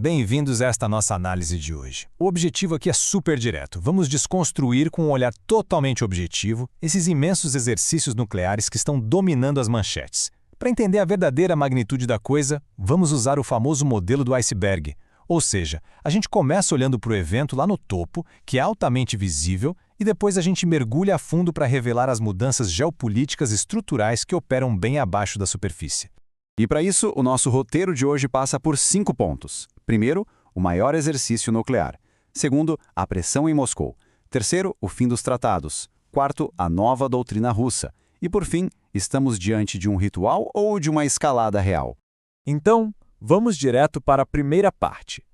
Bem-vindos a esta nossa análise de hoje. O objetivo aqui é super direto. Vamos desconstruir com um olhar totalmente objetivo esses imensos exercícios nucleares que estão dominando as manchetes. Para entender a verdadeira magnitude da coisa, vamos usar o famoso modelo do iceberg. Ou seja, a gente começa olhando para o evento lá no topo, que é altamente visível, e depois a gente mergulha a fundo para revelar as mudanças geopolíticas estruturais que operam bem abaixo da superfície. E para isso, o nosso roteiro de hoje passa por 5 pontos. Primeiro, o maior exercício nuclear. Segundo, a pressão em Moscou. Terceiro, o fim dos tratados. Quarto, a nova doutrina russa. E por fim, estamos diante de um ritual ou de uma escalada real? Então, vamos direto para a primeira parte.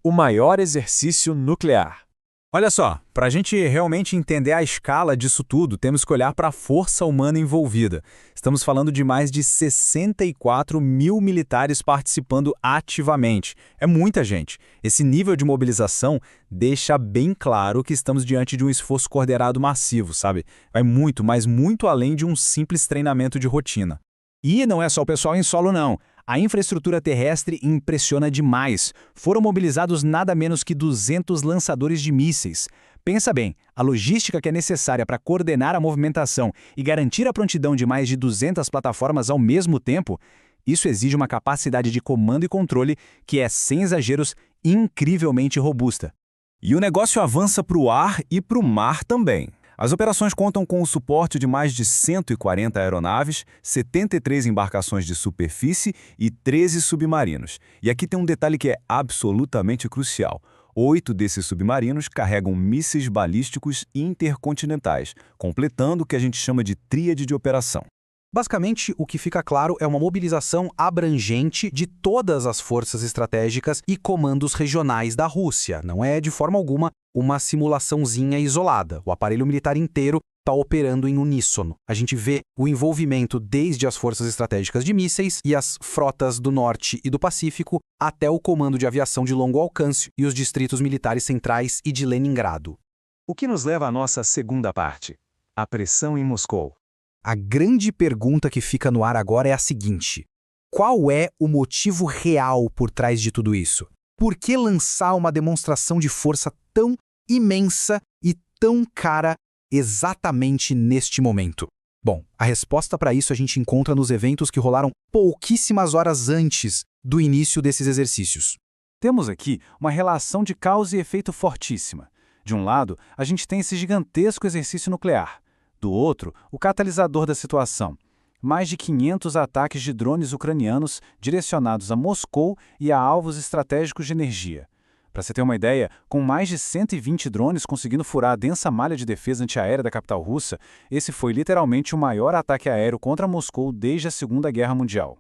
O maior exercício nuclear. Olha só, para a gente realmente entender a escala disso tudo, temos que olhar para a força humana envolvida. Estamos falando de mais de 64 mil militares participando ativamente. É muita gente. Esse nível de mobilização deixa bem claro que estamos diante de um esforço coordenado massivo, sabe? Vai muito, mas muito além de um simples treinamento de rotina. E não é só o pessoal em solo, não. A infraestrutura terrestre impressiona demais. Foram mobilizados nada menos que 200 lançadores de mísseis. Pensa bem, a logística que é necessária para coordenar a movimentação e garantir a prontidão de mais de 200 plataformas ao mesmo tempo, isso exige uma capacidade de comando e controle que é, sem exageros, incrivelmente robusta. E o negócio avança para o ar e para o mar também. As operações contam com o suporte de mais de 140 aeronaves, 73 embarcações de superfície e 13 submarinos. E aqui tem um detalhe que é absolutamente crucial. 8 desses submarinos carregam mísseis balísticos intercontinentais, completando o que a gente chama de tríade de operação. Basicamente, o que fica claro é uma mobilização abrangente de todas as forças estratégicas e comandos regionais da Rússia. Não é, de forma alguma, uma simulaçãozinha isolada. O aparelho militar inteiro está operando em uníssono. A gente vê o envolvimento desde as forças estratégicas de mísseis e as frotas do Norte e do Pacífico até o comando de aviação de longo alcance e os distritos militares centrais e de Leningrado. O que nos leva à nossa segunda parte: a pressão em Moscou. A grande pergunta que fica no ar agora é a seguinte: qual é o motivo real por trás de tudo isso? Por que lançar uma demonstração de força tão imensa e tão cara exatamente neste momento? Bom, a resposta para isso a gente encontra nos eventos que rolaram pouquíssimas horas antes do início desses exercícios. Temos aqui uma relação de causa e efeito fortíssima. De um lado, a gente tem esse gigantesco exercício nuclear. Do outro, o catalisador da situação. Mais de 500 ataques de drones ucranianos direcionados a Moscou e a alvos estratégicos de energia. Para você ter uma ideia, com mais de 120 drones conseguindo furar a densa malha de defesa antiaérea da capital russa, esse foi literalmente o maior ataque aéreo contra Moscou desde a Segunda Guerra Mundial.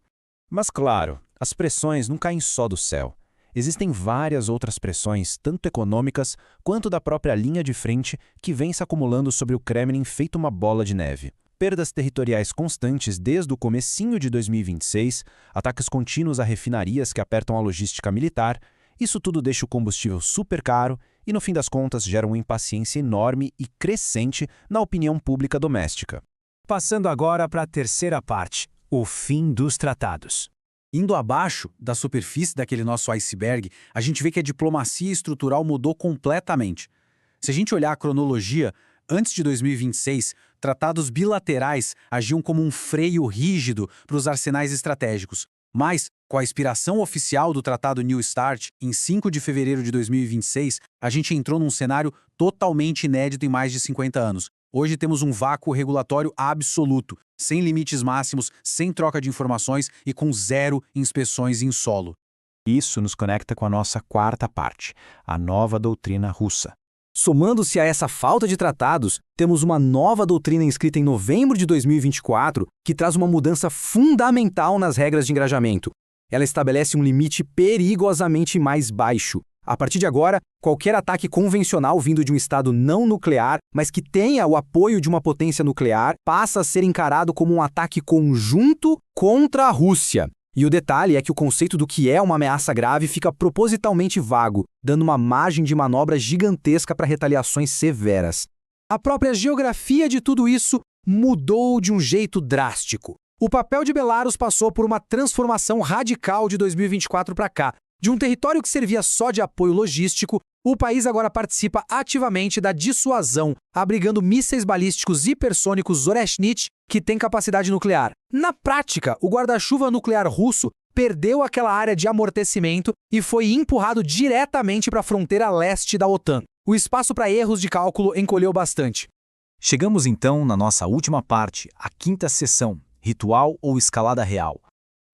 Mas claro, as pressões não caem só do céu. Existem várias outras pressões, tanto econômicas quanto da própria linha de frente, que vem se acumulando sobre o Kremlin feito uma bola de neve. Perdas territoriais constantes desde o comecinho de 2026, ataques contínuos a refinarias que apertam a logística militar, isso tudo deixa o combustível super caro e, no fim das contas, gera uma impaciência enorme e crescente na opinião pública doméstica. Passando agora para a terceira parte, o fim dos tratados. Indo abaixo da superfície daquele nosso iceberg, a gente vê que a diplomacia estrutural mudou completamente. Se a gente olhar a cronologia, antes de 2026, tratados bilaterais agiam como um freio rígido para os arsenais estratégicos. Mas, com a expiração oficial do Tratado New START, em 5 de fevereiro de 2026, a gente entrou num cenário totalmente inédito em mais de 50 anos. Hoje temos um vácuo regulatório absoluto, sem limites máximos, sem troca de informações e com 0 inspeções em solo. Isso nos conecta com a nossa quarta parte, a nova doutrina russa. Somando-se a essa falta de tratados, temos uma nova doutrina inscrita em novembro de 2024 que traz uma mudança fundamental nas regras de engajamento. Ela estabelece um limite perigosamente mais baixo. A partir de agora, qualquer ataque convencional vindo de um estado não nuclear, mas que tenha o apoio de uma potência nuclear, passa a ser encarado como um ataque conjunto contra a Rússia. E o detalhe é que o conceito do que é uma ameaça grave fica propositalmente vago, dando uma margem de manobra gigantesca para retaliações severas. A própria geografia de tudo isso mudou de um jeito drástico. O papel de Belarus passou por uma transformação radical de 2024 para cá. De um território que servia só de apoio logístico, o país agora participa ativamente da dissuasão, abrigando mísseis balísticos hipersônicos Zoreshnik, que têm capacidade nuclear. Na prática, o guarda-chuva nuclear russo perdeu aquela área de amortecimento e foi empurrado diretamente para a fronteira leste da OTAN. O espaço para erros de cálculo encolheu bastante. Chegamos então na nossa última parte, a quinta seção, ritual ou escalada real.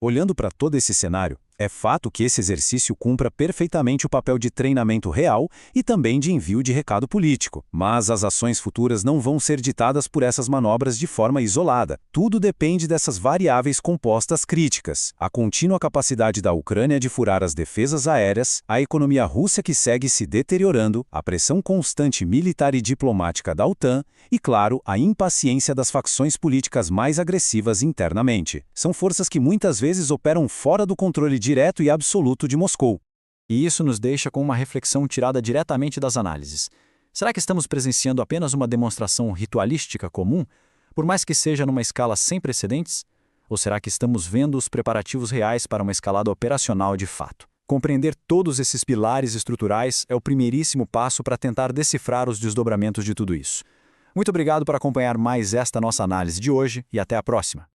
Olhando para todo esse cenário, é fato que esse exercício cumpra perfeitamente o papel de treinamento real e também de envio de recado político. Mas as ações futuras não vão ser ditadas por essas manobras de forma isolada. Tudo depende dessas variáveis compostas críticas. A contínua capacidade da Ucrânia de furar as defesas aéreas, a economia russa que segue se deteriorando, a pressão constante militar e diplomática da OTAN e, claro, a impaciência das facções políticas mais agressivas internamente. São forças que muitas vezes operam fora do controle direto e absoluto de Moscou. E isso nos deixa com uma reflexão tirada diretamente das análises. Será que estamos presenciando apenas uma demonstração ritualística comum, por mais que seja numa escala sem precedentes? Ou será que estamos vendo os preparativos reais para uma escalada operacional de fato? Compreender todos esses pilares estruturais é o primeiríssimo passo para tentar decifrar os desdobramentos de tudo isso. Muito obrigado por acompanhar mais esta nossa análise de hoje e até a próxima.